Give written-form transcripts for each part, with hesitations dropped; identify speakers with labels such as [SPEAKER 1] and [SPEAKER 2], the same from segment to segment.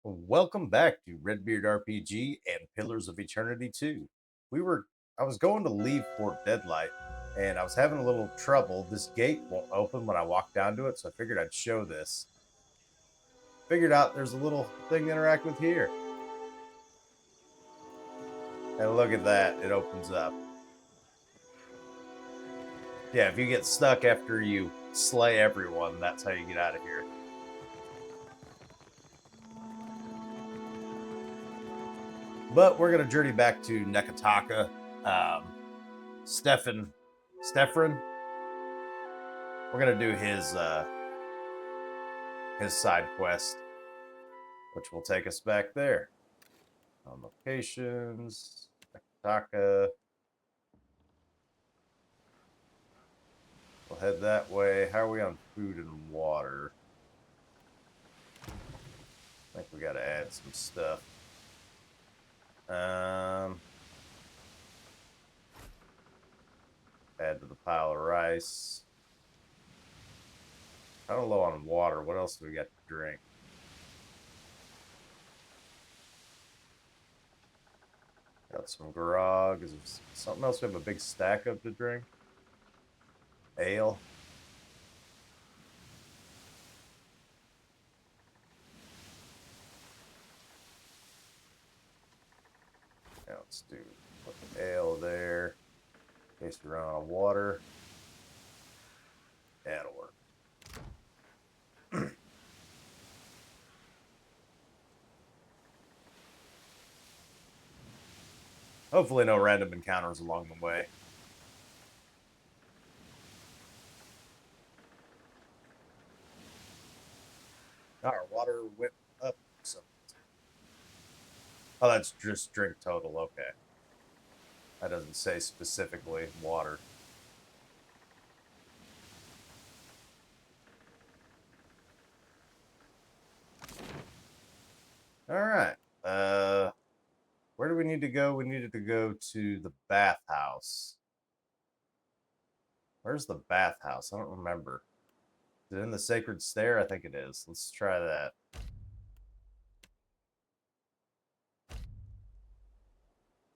[SPEAKER 1] Welcome back to Redbeard RPG and Pillars of Eternity 2. I was going to leave Fort Deadlight and I was having a little trouble. This gate won't open when I walk down to it, so I figured I'd show this. Figured out there's a little thing to interact with here. And look at that, it opens up. Yeah, if you get stuck after you slay everyone, that's how you get out of here. But we're gonna journey back to Nekataka. Stefan, we're gonna do his side quest, which will take us back there. On locations, Nekataka. We'll head that way. How are we on food and water? I think we got to add some stuff. Add to the pile of rice. Kind of low on water. What else do we got to drink? Got some grog. Is there something else we have a big stack of to drink? Ale. Yeah, let's put the ale there. In case we run out of water. That'll work. Hopefully no random encounters along the way. Our water went up. So. Oh, that's just drink total. Okay. That doesn't say specifically water. All right. Where do we need to go? We needed to go to the bathhouse. Where's the bathhouse? I don't remember. Is it in the Sacred Stair? I think it is. Let's try that.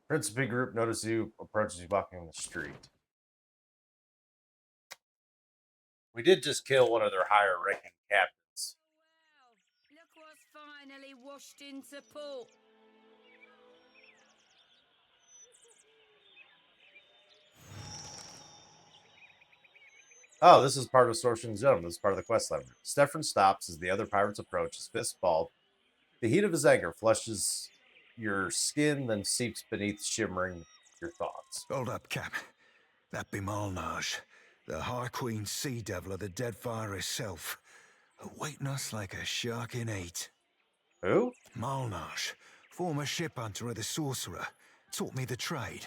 [SPEAKER 1] Principe group notices you, approaches you walking in the street. We did just kill one of their higher ranking captains.
[SPEAKER 2] Wow, look what's finally washed into port.
[SPEAKER 1] Oh, this is part of Sorcerer's Zone. This is part of the quest line. Stefan stops as the other pirates approach, his fist balled. The heat of his anger flushes your skin, then seeps beneath, shimmering your thoughts.
[SPEAKER 3] Hold up, Cap. That be Malnage, the High Queen Sea Devil of the Deadfire herself, awaiting us like a shark in heat.
[SPEAKER 1] Who?
[SPEAKER 3] Malnage, former ship hunter of the Sorcerer, taught me the trade,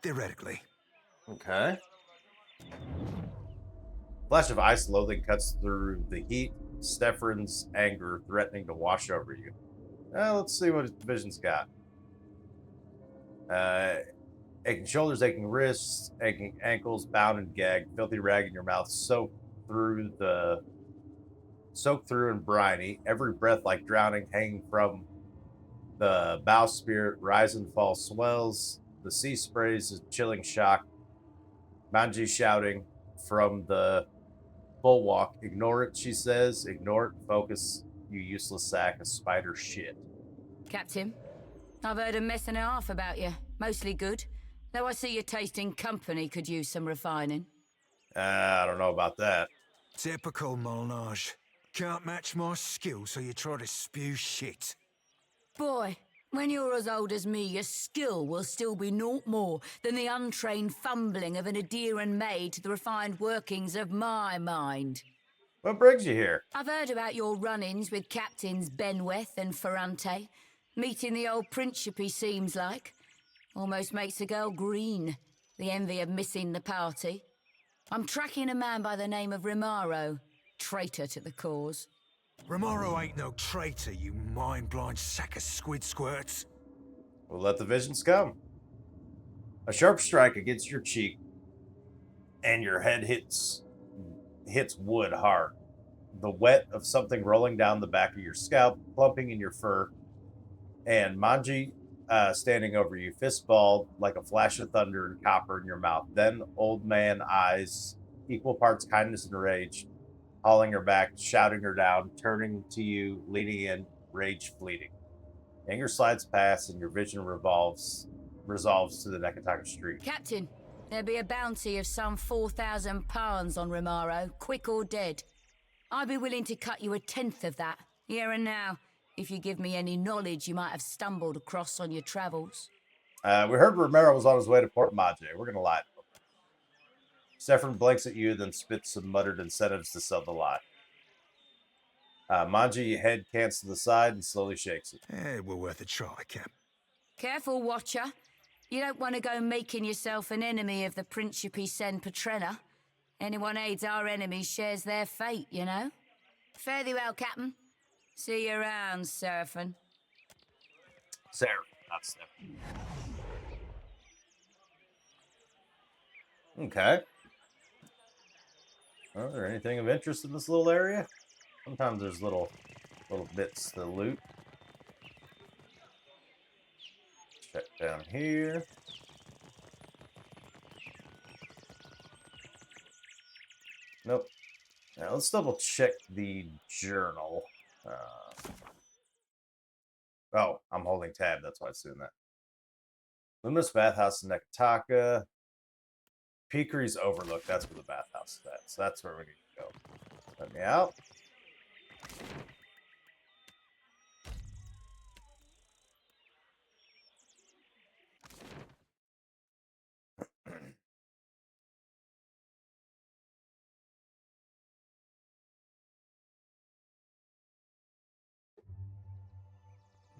[SPEAKER 3] theoretically.
[SPEAKER 1] Okay. Flash of ice loathing cuts through the heat, Stefan's anger threatening to wash over you. Let's see what his vision's got. Aching shoulders, aching wrists, aching ankles, bound and gagged, filthy rag in your mouth, soaked through and briny, every breath like drowning, hanging from the bowsprit, rise and fall swells, the sea sprays a chilling shock, Manji shouting from the bulwark, ignore it, she says, ignore it, focus, you useless sack of spider shit.
[SPEAKER 2] Captain, I've heard a mess and a half about you. Mostly good. Though I see your taste in company could use some refining.
[SPEAKER 1] I don't know about that.
[SPEAKER 3] Typical Malnage. Can't match my skill, so you try to spew shit.
[SPEAKER 2] Boy, when you're as old as me, your skill will still be naught more than the untrained fumbling of an Adeiran maid to the refined workings of my mind.
[SPEAKER 1] What brings you here?
[SPEAKER 2] I've heard about your run-ins with Captains Benweth and Ferrante. Meeting the old Principe seems like. Almost makes a girl green. The envy of missing the party. I'm tracking a man by the name of Remaro. Traitor to the cause.
[SPEAKER 3] Remaro ain't no traitor, you mind-blind sack of squid squirts.
[SPEAKER 1] We'll let the visions come. A sharp strike against your cheek, and your head hits wood hard. the wet of something rolling down the back of your scalp, clumping in your fur, and Manji standing over you, fist balled like a flash of thunder and copper in your mouth. Then old man eyes, equal parts kindness and rage, hauling her back, shouting her down, turning to you, leaning in, rage fleeting. Anger slides past, and your vision resolves to the Nekataka street.
[SPEAKER 2] Captain, there'll be a bounty of some 4,000 pounds on Remaro, quick or dead. I'd be willing to cut you 1/10 of that, here and now, if you give me any knowledge you might have stumbled across on your travels.
[SPEAKER 1] We heard Remaro was on his way to Port Maje. We're going to lie to him. Serafen blinks at you, then spits some muttered incentives to sell the lie. Manji head cants to the side and slowly shakes it.
[SPEAKER 3] We're worth a try, Cap.
[SPEAKER 2] Careful, Watcher. You don't want to go making yourself an enemy of the Principe Sen Petrena. Anyone aids our enemies shares their fate, you know? Fare thee well, Captain. See you around, Serafen.
[SPEAKER 1] Serafen, not Stefan. Okay. Well, is there anything of interest in this little area? Sometimes there's little bits to loot. Check down here. Nope. Now let's double check the journal. Oh, I'm holding tab. That's why it's doing that. Luminous Bathhouse in Nekataka. Peakery's Overlook. That's where the bathhouse is at. So that's where we need to go. Let me out.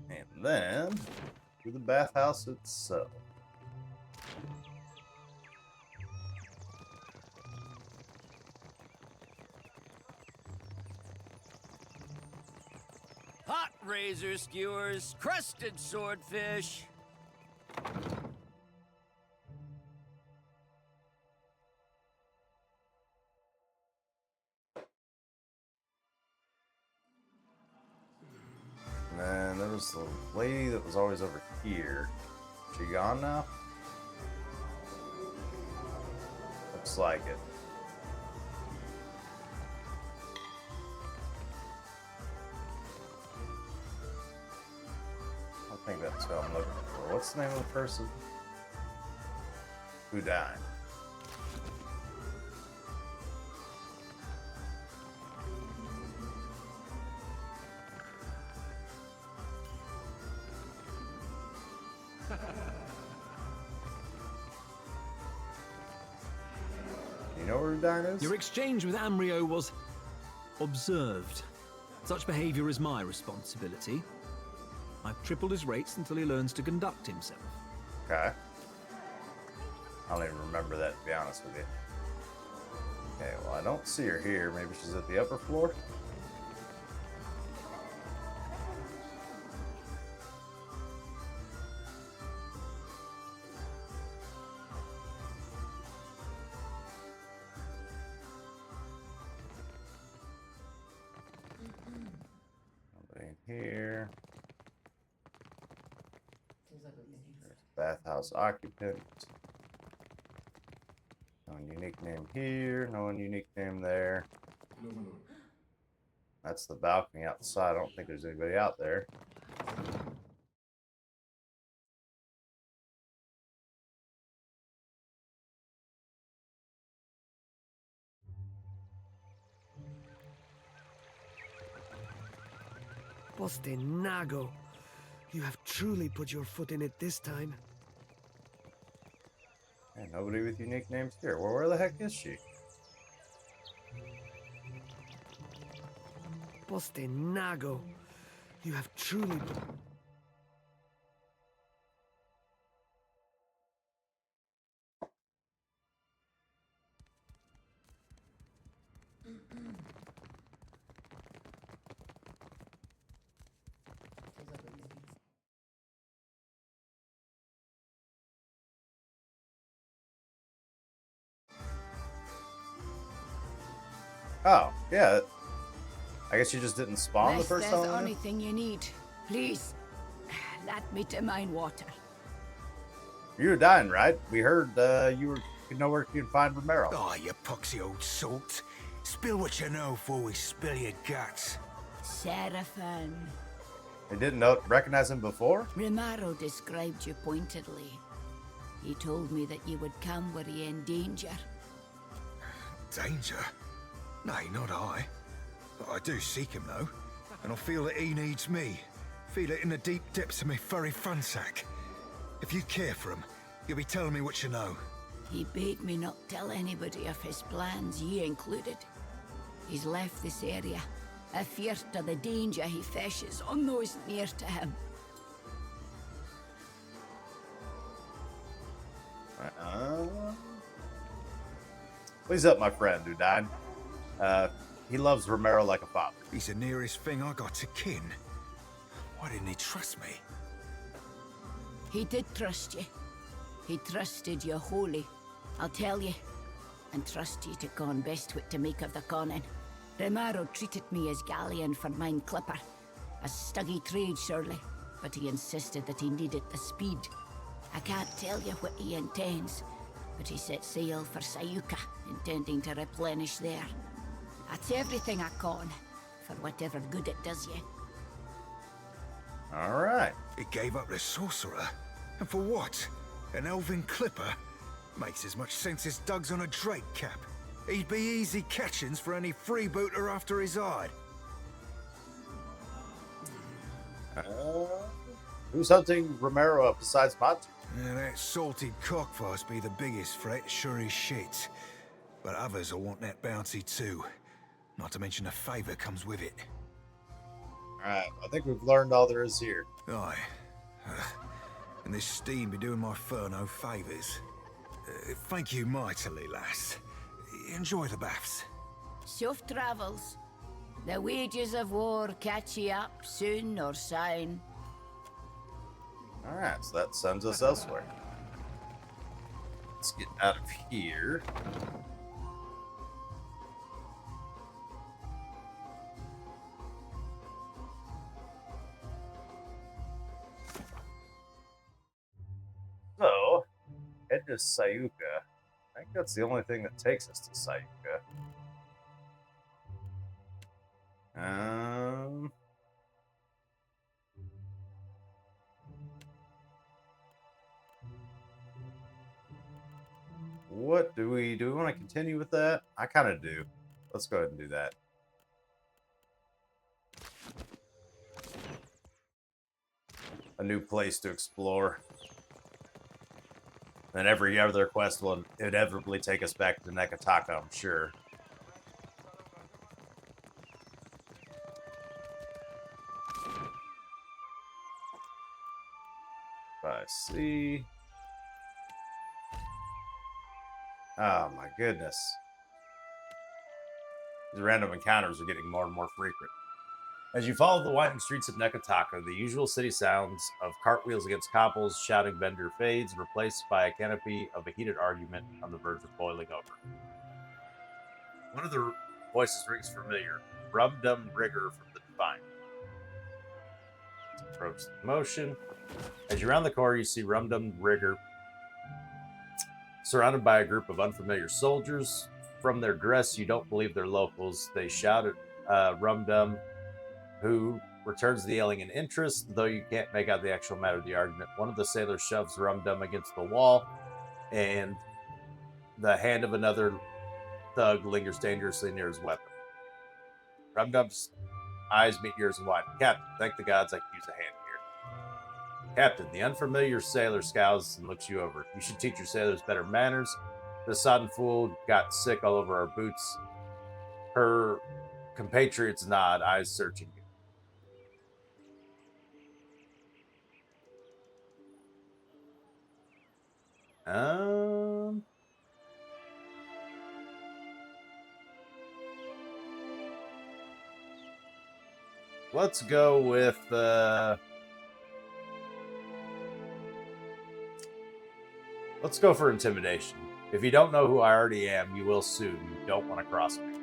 [SPEAKER 1] And then to the bathhouse itself.
[SPEAKER 4] Hot razor skewers, crusted swordfish.
[SPEAKER 1] And then there was the lady that was always over here. She gone now? Looks like it. I think that's who I'm looking for. What's the name of the person who died? You know where Udine is?
[SPEAKER 5] Your exchange with Amrio was observed. Such behavior is my responsibility. I've tripled his rates until he learns to conduct himself.
[SPEAKER 1] Okay. I don't even remember that, to be honest with you. Okay, well, I don't see her here. Maybe she's at the upper floor? Nobody in here. Bathhouse occupant. No unique name here. No unique name there. That's the balcony outside. I don't think there's anybody out there.
[SPEAKER 6] Poste Nago. You have truly put your foot in it this time.
[SPEAKER 1] Hey, nobody with unique names here. Well, where the heck is she?
[SPEAKER 6] Poste Nago. You have truly put...
[SPEAKER 1] Oh, yeah. I guess you just didn't spawn the
[SPEAKER 2] Unless
[SPEAKER 1] first
[SPEAKER 2] there's
[SPEAKER 1] time.
[SPEAKER 2] anything you need, please, let me to mine water.
[SPEAKER 1] You were dying, right? We heard you know where you can find Remaro.
[SPEAKER 3] Oh, you poxy old salt. Spill what you know before we spill your guts.
[SPEAKER 2] Serafen.
[SPEAKER 1] I didn't recognize him before?
[SPEAKER 2] Remaro described you pointedly. He told me that you would come were ye in danger.
[SPEAKER 3] Danger? Nay, not I. I do seek him, though. And I feel that he needs me. Feel it in the deep depths of my furry fun sack. If you care for him, you'll be telling me what you know.
[SPEAKER 2] He bade me not tell anybody of his plans, ye included. He's left this area, afeard of the danger he fishes on those near to him.
[SPEAKER 1] Please help my friend who died. He loves Remaro like a father.
[SPEAKER 3] He's the nearest thing I got to kin. Why didn't he trust me?
[SPEAKER 2] He did trust you. He trusted you wholly. I'll tell you. And trust ye to con best what to make of the conning. Remaro treated me as galleon for mine clipper. A stuggy trade, surely. But he insisted that he needed the speed. I can't tell you what he intends, but he set sail for Sayuka, intending to replenish there. That's everything I con, for whatever good it does you.
[SPEAKER 1] All right.
[SPEAKER 3] He gave up the Sorcerer? And for what? An elven clipper? Makes as much sense as Doug's on a Drake cap. He'd be easy catchings for any freebooter after his hide.
[SPEAKER 1] Who's hunting Remaro up besides Monty?
[SPEAKER 3] Yeah, that salted cockfuss be the biggest threat, sure as shit. But others will want that bounty too. Not to mention a favor comes with it.
[SPEAKER 1] Alright, I think we've learned all there is here.
[SPEAKER 3] Aye. And this steam be doing my fur no favours. Thank you mightily, lass. Enjoy the baths.
[SPEAKER 2] Soft travels. The wages of war catch ye up soon or soon.
[SPEAKER 1] Alright, so that sends us elsewhere. Let's get out of here. So, head to Sayuka. I think that's the only thing that takes us to Sayuka. What do we want to continue with that? I kind of do. Let's go ahead and do that. A new place to explore. And every other quest will inevitably take us back to Nekataka, I'm sure. I see. Oh my goodness. These random encounters are getting more and more frequent. As you follow the winding streets of Nekataka, the usual city sounds of cartwheels against cobbles, shouting vendor fades, replaced by a canopy of a heated argument on the verge of boiling over. One of the voices rings familiar. Rumdum Rigger from the Divine. Approach the motion. As you round the corner, you see Rumdum Rigger surrounded by a group of unfamiliar soldiers. From their dress, you don't believe they're locals. They shout at Rumdum, who returns the yelling in interest, though you can't make out the actual matter of the argument. One of the sailors shoves Rumdum against the wall, and the hand of another thug lingers dangerously near his weapon. Rumdum's eyes meet yours and widen. Captain, thank the gods I can use a hand here. Captain, the unfamiliar sailor scowls and looks you over. You should teach your sailors better manners. The sodden fool got sick all over our boots. Her compatriots nod, eyes searching you. Let's go with let's go for intimidation. If you don't know who I already am, you will soon. You don't want to cross me.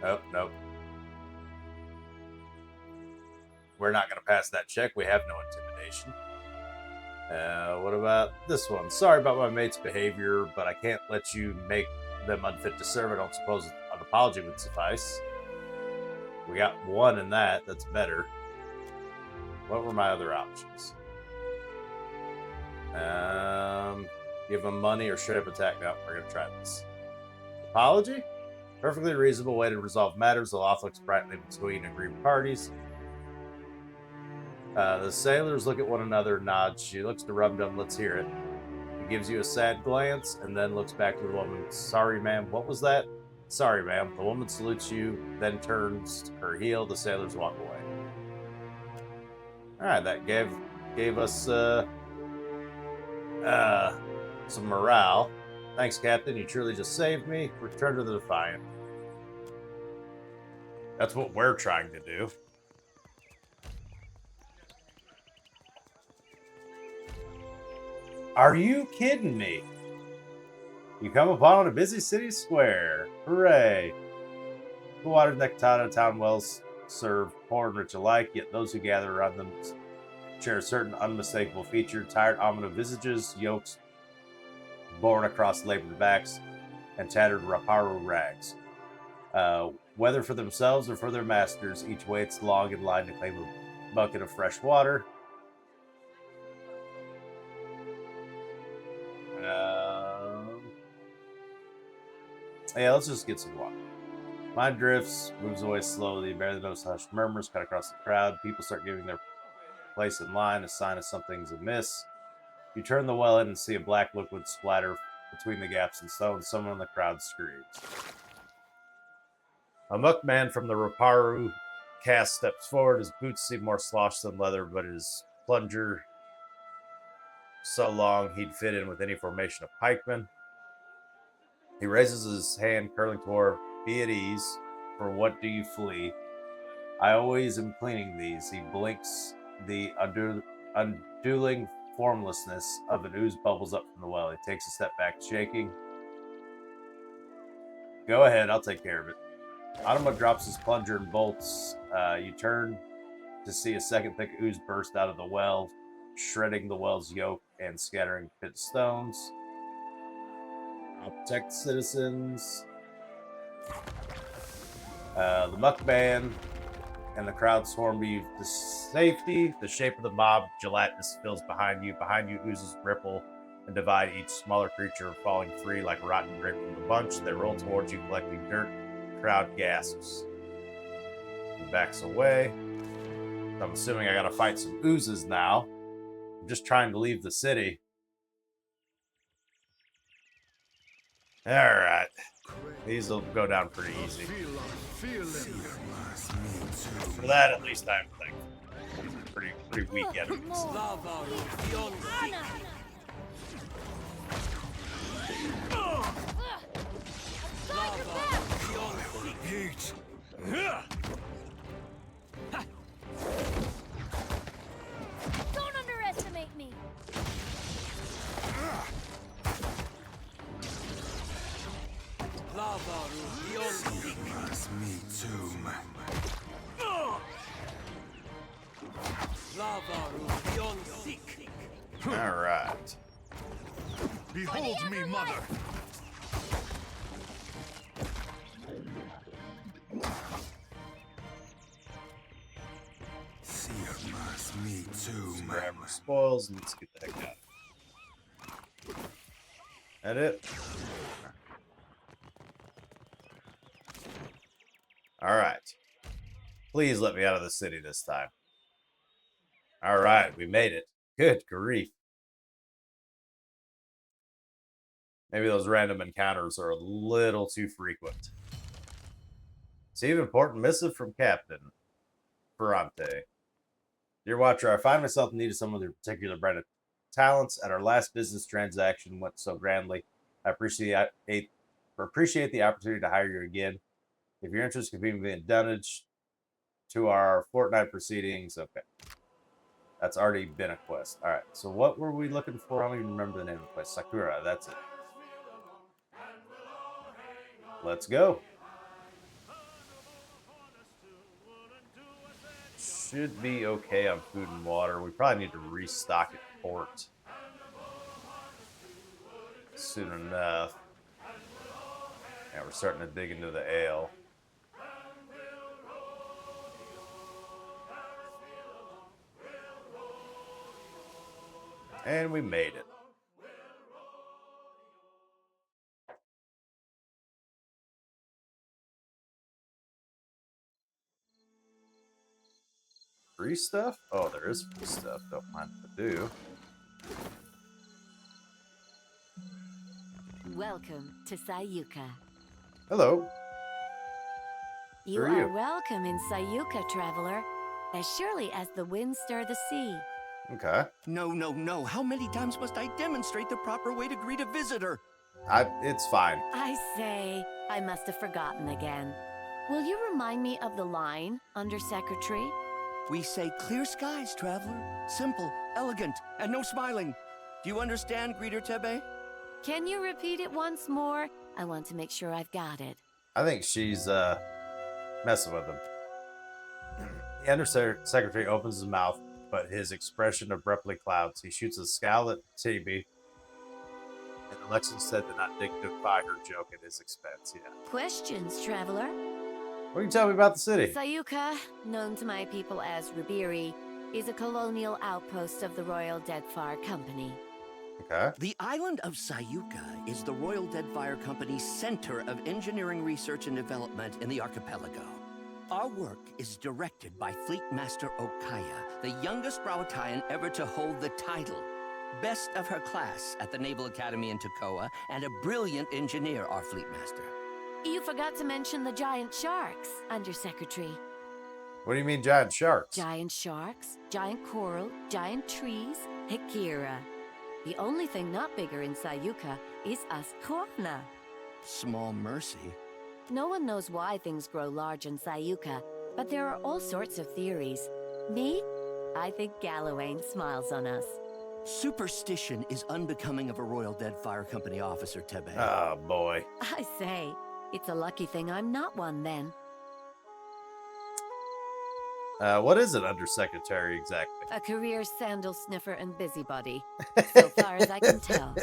[SPEAKER 1] Nope, nope. We're not going to pass that check. We have no intimidation. What about this one? Sorry about my mate's behavior, but I can't let you make them unfit to serve. I don't suppose an apology would suffice. We got one in that. That's better. What were my other options? Give them money or straight up attack. No, we're going to try this. Apology? Perfectly reasonable way to resolve matters. The law looks brightly between aggrieved parties. The sailors look at one another, nods. She looks to Rumdum. Let's hear it. He gives you a sad glance and then looks back to the woman. Sorry, ma'am. What was that? Sorry, ma'am. The woman salutes you, then turns her heel. The sailors walk away. All right, that gave us some morale. Thanks, Captain. You truly just saved me. Return to the Defiant. That's what we're trying to do. Are you kidding me? You come upon a busy city square. Hooray. The water Nectana town wells serve poor and rich alike, yet those who gather around them share a certain unmistakable feature: tired, ominous visages, yokes borne across labored backs, and tattered Raparu rags. Whether for themselves or for their masters, each waits long in line to claim a bucket of fresh water. Yeah, let's just get some water. Mind drifts, moves away slowly. You barely notice hushed murmurs cut across the crowd. People start giving their place in line, a sign of something's amiss. You turn the well in and see a black liquid splatter between the gaps in stone. Someone in the crowd screams. A muckman from the Raparu cast steps forward. His boots seem more sloshed than leather, but his plunger so long he'd fit in with any formation of pikemen. He raises his hand, curling toward, be at ease, for what do you flee? I always am cleaning these. He blinks. The unduling formlessness of an ooze bubbles up from the well. He takes a step back, shaking. Go ahead, I'll take care of it. Anima drops his plunger and bolts. You turn to see a second thick ooze burst out of the well, shredding the well's yolk and scattering pit stones. I'll protect the citizens. The muckman and the crowd swarm you to safety. The shape of the mob gelatinous fills behind you. Behind you oozes ripple and divide each smaller creature falling free like rotten grape from the bunch. They roll towards you, collecting dirt. The crowd gasps. He backs away. I'm assuming I gotta fight some oozes now. I'm just trying to leave the city. Alright. These will go down pretty easy. For that, at least I'm thankful. Pretty weak enemies.
[SPEAKER 7] Don't underestimate me.
[SPEAKER 1] All right.
[SPEAKER 3] Behold me, mother. Me too,
[SPEAKER 1] Grab the spoils and let's get the heck out. That it? All right. Please let me out of the city this time. All right, we made it. Good grief. Maybe those random encounters are a little too frequent. Receive important missive from Captain Ferrante. Dear Watcher, I find myself in need of someone with a particular brand of talents. At our last business transaction went so grandly. I appreciate the opportunity to hire you again. If you're interested in being in dunnage to our fortnight proceedings, okay. That's already been a quest. All right, so what were we looking for? I don't even remember the name of the quest. Sakura, that's it. Let's go. should be okay on food and water. We probably need to restock at port soon enough. Yeah, we're starting to dig into the ale. And we made it. Free stuff? Oh, there is free stuff. Don't mind if I do.
[SPEAKER 2] Welcome to Sayuka.
[SPEAKER 1] Hello.
[SPEAKER 2] You
[SPEAKER 1] Who are
[SPEAKER 2] are
[SPEAKER 1] you?
[SPEAKER 2] welcome in Sayuka, traveler, as surely as the winds stir the sea.
[SPEAKER 1] Okay.
[SPEAKER 4] No. How many times must I demonstrate the proper way to greet a visitor?
[SPEAKER 1] It's fine.
[SPEAKER 2] I say, I must have forgotten again. Will you remind me of the line, Under Secretary?
[SPEAKER 4] We say clear skies, traveler. Simple, elegant, and no smiling. Do you understand, Greeter Tebe?
[SPEAKER 2] Can you repeat it once more? I want to make sure I've got it.
[SPEAKER 1] I think she's messing with him. The undersecretary opens his mouth, but his expression abruptly clouds. He shoots a scowl at TB, and Alexis said to not dignify her joke at his expense. Yeah.
[SPEAKER 2] Questions, traveler?
[SPEAKER 1] What can you tell me about the city?
[SPEAKER 2] Sayuka, known to my people as Ribiri, is a colonial outpost of the Royal Deadfire Company.
[SPEAKER 1] Okay.
[SPEAKER 4] The island of Sayuka is the Royal Deadfire Company's center of engineering research and development in the archipelago. Our work is directed by Fleet Master Okaya, the youngest Rawatayan ever to hold the title. Best of her class at the Naval Academy in Tokoa, and a brilliant engineer, our Fleet Master.
[SPEAKER 2] You forgot to mention the giant sharks, Undersecretary.
[SPEAKER 1] What do you mean, giant sharks?
[SPEAKER 2] Giant sharks, giant coral, giant trees, Hikira. The only thing not bigger in Sayuka is Askorna.
[SPEAKER 4] Small mercy.
[SPEAKER 2] No one knows why things grow large in Sayuka, but there are all sorts of theories. Me? I think Gallowayne smiles on us.
[SPEAKER 4] Superstition is unbecoming of a Royal Deadfire Company officer, Tebe.
[SPEAKER 1] Oh, boy.
[SPEAKER 2] I say, it's a lucky thing I'm not one then.
[SPEAKER 1] What is an undersecretary exactly?
[SPEAKER 2] A career sandal sniffer and busybody, so far as I can tell.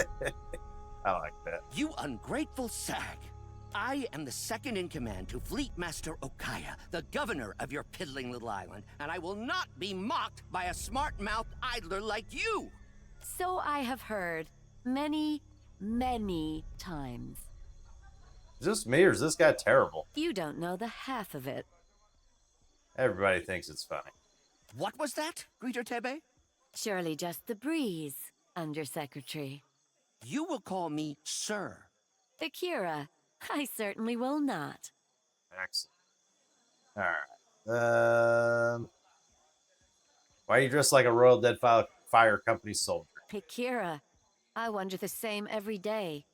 [SPEAKER 1] I like that.
[SPEAKER 4] You ungrateful sag! I am the second in command to Fleet Master Okaya, the governor of your piddling little island, and I will not be mocked by a smart-mouthed idler like you!
[SPEAKER 2] So I have heard many, many times.
[SPEAKER 1] Is this me or is this guy terrible?
[SPEAKER 2] You don't know the half of it.
[SPEAKER 1] Everybody thinks it's funny.
[SPEAKER 4] What was that, Greeter Tebe?
[SPEAKER 2] Surely just the breeze, Undersecretary.
[SPEAKER 4] You will call me Sir.
[SPEAKER 2] Akira, I certainly will not.
[SPEAKER 1] Excellent. Alright. Why are you dressed like a Royal Deadfire Company soldier?
[SPEAKER 2] Akira, I wonder the same every day.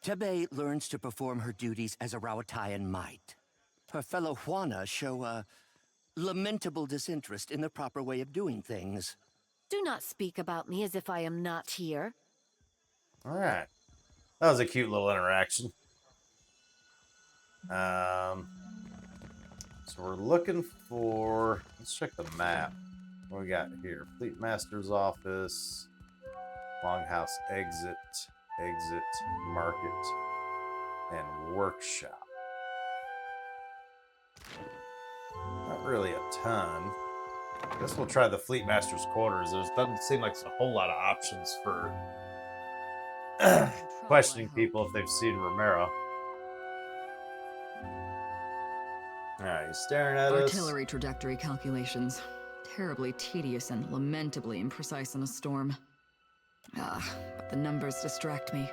[SPEAKER 4] Tebe learns to perform her duties as a Rawatayan might. Her fellow Juana show a lamentable disinterest in the proper way of doing things.
[SPEAKER 2] Do not speak about me as if I am not here.
[SPEAKER 1] Alright. That was a cute little interaction. So we're looking for... Let's check the map. What we got here? Fleet Master's office. Longhouse exit. Exit. Market. And workshop. Not really a ton. I guess we'll try the Fleet Master's quarters. There doesn't seem like there's a whole lot of options for questioning people if they've seen Remaro. Alright, he's staring at us.
[SPEAKER 8] Artillery trajectory calculations. Terribly tedious and lamentably imprecise in a storm. But the numbers distract me.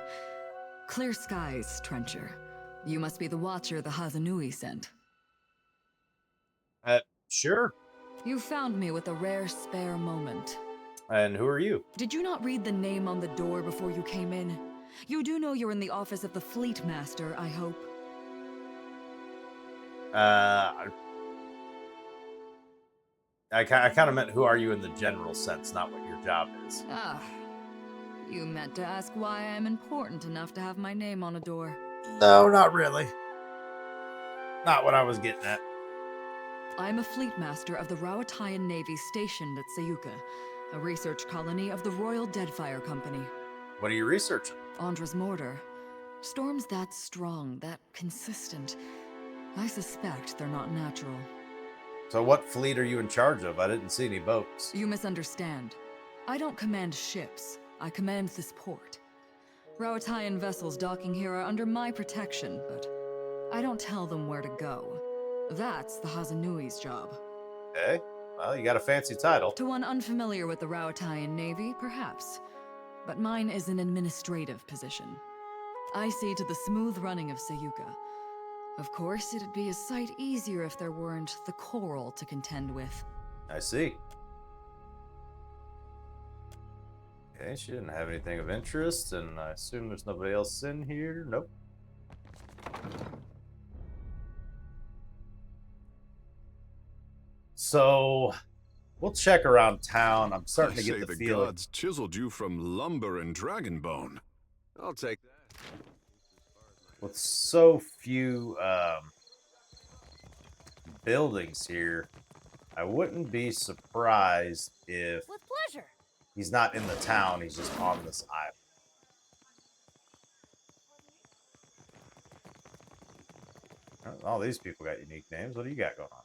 [SPEAKER 8] Clear skies, Trencher. You must be the watcher the Hazanui sent.
[SPEAKER 1] Sure.
[SPEAKER 8] You found me with a rare spare moment.
[SPEAKER 1] And who are you?
[SPEAKER 8] Did you not read the name on the door before you came in? You do know you're in the office of the Fleet Master, I hope.
[SPEAKER 1] I kind of meant who are you in the general sense, not what your job is.
[SPEAKER 8] You meant to ask why I'm important enough to have my name on a door.
[SPEAKER 1] No, not really. Not what I was getting at.
[SPEAKER 8] I'm a fleet master of the Rawatayan Navy stationed at Sayuka, a research colony of the Royal Deadfire Company.
[SPEAKER 1] What are you researching?
[SPEAKER 8] Andra's mortar. Storms that strong, that consistent. I suspect they're not natural.
[SPEAKER 1] So what fleet are you in charge of? I didn't see any boats.
[SPEAKER 8] You misunderstand. I don't command ships. I command this port. Rawatayan vessels docking here are under my protection, but I don't tell them where to go. That's the Hazanui's job.
[SPEAKER 1] Okay. Well, you got a fancy title.
[SPEAKER 8] To one unfamiliar with the Rawatayan Navy, perhaps. But mine is an administrative position. I see to the smooth running of Sayuka. Of course, it'd be a sight easier if there weren't the coral to contend with.
[SPEAKER 1] I see. Okay, she didn't have anything of interest, and I assume there's nobody else in here. Nope. So, we'll check around town. I'm starting to get the feeling.
[SPEAKER 9] The gods chiseled you from lumber and dragon bone. I'll take that.
[SPEAKER 1] With so few buildings here, I wouldn't be surprised if
[SPEAKER 7] With pleasure.
[SPEAKER 1] he's not in the town, he's just on this island. All these people got unique names. What do you got going on?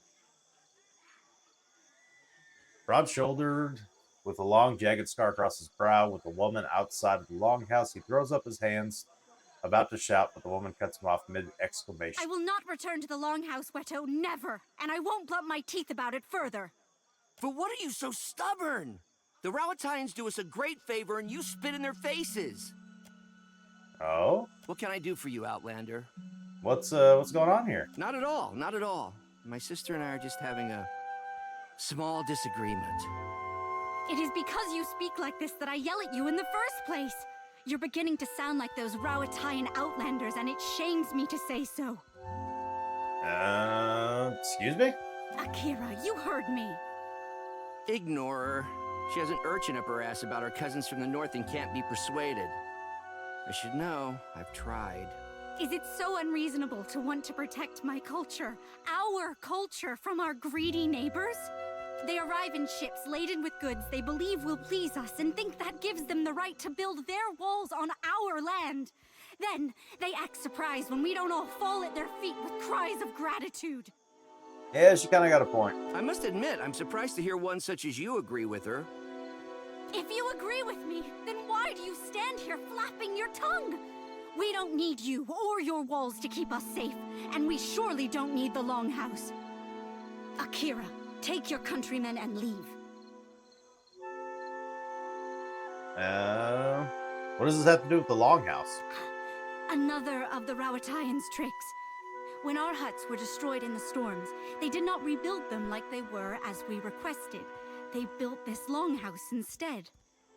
[SPEAKER 1] Broad-shouldered, with a long, jagged scar across his brow, with a woman outside of the longhouse, he throws up his hands, about to shout, but the woman cuts him off mid-exclamation.
[SPEAKER 7] I will not return to the Longhouse, Weto, never. And I won't blunt my teeth about it further.
[SPEAKER 4] But what are you so stubborn? The Rawatayans do us a great favor and you spit in their faces.
[SPEAKER 1] Oh?
[SPEAKER 4] What can I do for you, Outlander?
[SPEAKER 1] What's going on here?
[SPEAKER 4] Not at all, not at all. My sister and I are just having a small disagreement.
[SPEAKER 7] It is because you speak like this that I yell at you in the first place. You're beginning to sound like those Rawatayan outlanders, and it shames me to say so.
[SPEAKER 1] Excuse me?
[SPEAKER 7] Akira, you heard me.
[SPEAKER 4] Ignore her. She has an urchin up her ass about her cousins from the north and can't be persuaded. I should know. I've tried.
[SPEAKER 7] Is it so unreasonable to want to protect my culture, our culture, from our greedy neighbors? They arrive in ships laden with goods they believe will please us and think that gives them the right to build their walls on our land. Then, they act surprised when we don't all fall at their feet with cries of gratitude.
[SPEAKER 1] Yeah, she kind of got a point.
[SPEAKER 4] I must admit, I'm surprised to hear one such as you agree with her.
[SPEAKER 7] If you agree with me, then why do you stand here flapping your tongue? We don't need you or your walls to keep us safe, and we surely don't need the Longhouse. Akira, take your countrymen and leave.
[SPEAKER 1] What does this have to do with the Longhouse?
[SPEAKER 7] Another of the Rawatayan's tricks. When our huts were destroyed in the storms, they did not rebuild them like they were as we requested. They built this longhouse instead.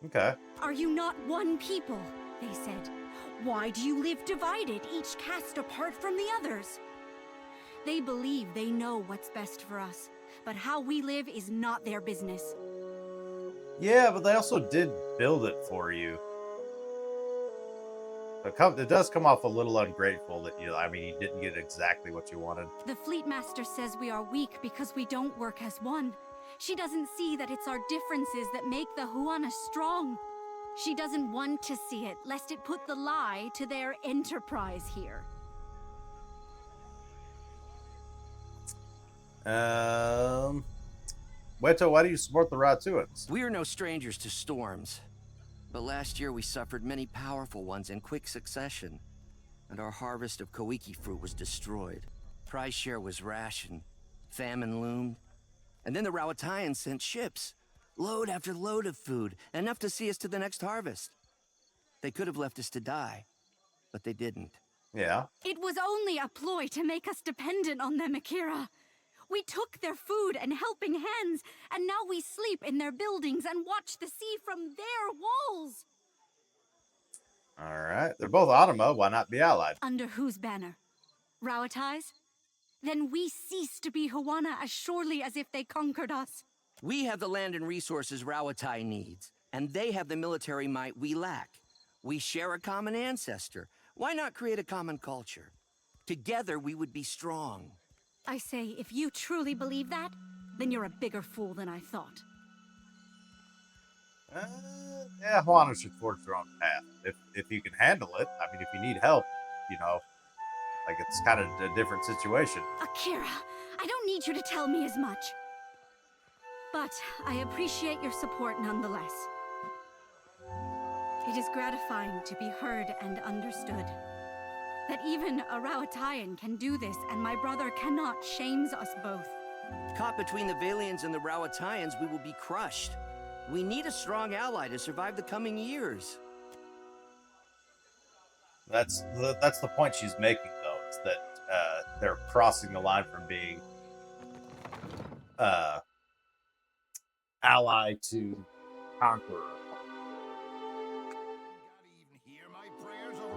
[SPEAKER 1] Okay.
[SPEAKER 7] Are you not one people? They said. Why do you live divided, each cast apart from the others? They believe they know what's best for us, but how we live is not their business.
[SPEAKER 1] Yeah, but they also did build it for you. It does come off a little ungrateful that you didn't get exactly what you wanted.
[SPEAKER 7] The Fleet Master says we are weak because we don't work as one. She doesn't see that it's our differences that make the Huana strong. She doesn't want to see it, lest it put the lie to their enterprise here.
[SPEAKER 1] Weto, why do you support the Ratuans?
[SPEAKER 4] We are no strangers to storms. But last year we suffered many powerful ones in quick succession, and our harvest of Koiki fruit was destroyed. Prize share was rationed, famine loomed, and then the Rawatayans sent ships, load after load of food, enough to see us to the next harvest. They could have left us to die, but they didn't.
[SPEAKER 1] Yeah.
[SPEAKER 7] It was only a ploy to make us dependent on them, Akira. We took their food and helping hands, and now we sleep in their buildings and watch the sea from their walls.
[SPEAKER 1] All right. They're both Anima. Why not be allied?
[SPEAKER 7] Under whose banner? Rawatai's? Then we cease to be Huana as surely as if they conquered us.
[SPEAKER 4] We have the land and resources Rawatai needs, and they have the military might we lack. We share a common ancestor. Why not create a common culture? Together we would be strong.
[SPEAKER 7] I say, if you truly believe that, then you're a bigger fool than I thought.
[SPEAKER 1] Yeah, Juana should forge her own path. If you can handle it. I mean, if you need help, you know, like it's kind of a different situation.
[SPEAKER 7] Akira, I don't need you to tell me as much. But I appreciate your support nonetheless. It is gratifying to be heard and understood. That even a Rauatayan can do this and my brother cannot shames us both.
[SPEAKER 4] Caught between the Valians and the Rauatayans, we will be crushed. We need a strong ally to survive the coming years.
[SPEAKER 1] That's the point she's making, though, is that they're crossing the line from being ally to conqueror.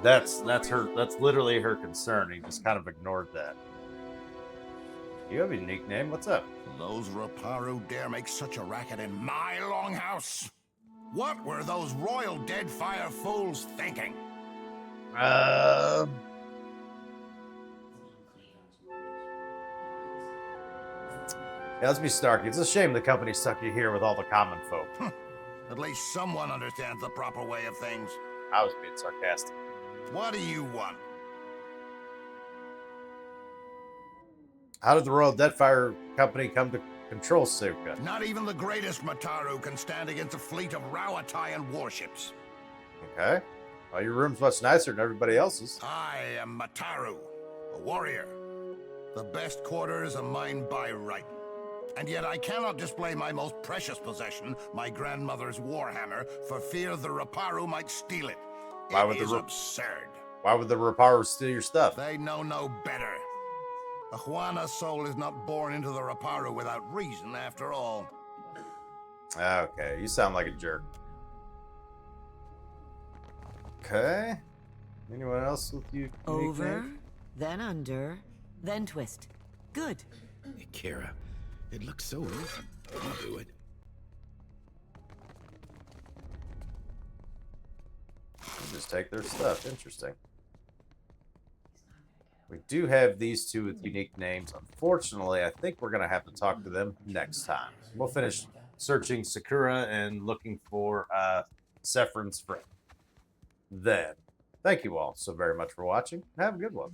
[SPEAKER 1] That's literally her concern. He just kind of ignored that. You have a unique name. What's up?
[SPEAKER 10] Those Reparu dare make such a racket in my longhouse? What were those royal Deadfire fools thinking?
[SPEAKER 1] Yeah, let's be stark. It's a shame the company stuck you here with all the common folk.
[SPEAKER 10] At least someone understands the proper way of things.
[SPEAKER 1] I was being sarcastic.
[SPEAKER 10] What do you want?
[SPEAKER 1] How did the Royal Deadfire Company come to control Suka?
[SPEAKER 10] Not even the greatest Mataru can stand against a fleet of Rauatayan warships.
[SPEAKER 1] Okay. Well, your room's much nicer than everybody else's.
[SPEAKER 10] I am Mataru, a warrior. The best quarters are mine by right. And yet I cannot display my most precious possession, my grandmother's warhammer, for fear the Reparu might steal it.
[SPEAKER 1] Why would
[SPEAKER 10] It is absurd.
[SPEAKER 1] Why would the Reparu steal your stuff?
[SPEAKER 10] They know no better. A Juana's soul is not born into the Reparu without reason, after all.
[SPEAKER 1] Okay, you sound like a jerk. Okay. Anyone else with you?
[SPEAKER 11] Over, then under, then twist. Good.
[SPEAKER 12] Akira, it looks so easy. I'll do it.
[SPEAKER 1] Just take their stuff. Interesting. We do have these two with unique names. Unfortunately, I think we're going to have to talk to them next time. We'll finish searching Sakura and looking for Serafen's friend. Then, thank you all so very much for watching. Have a good one.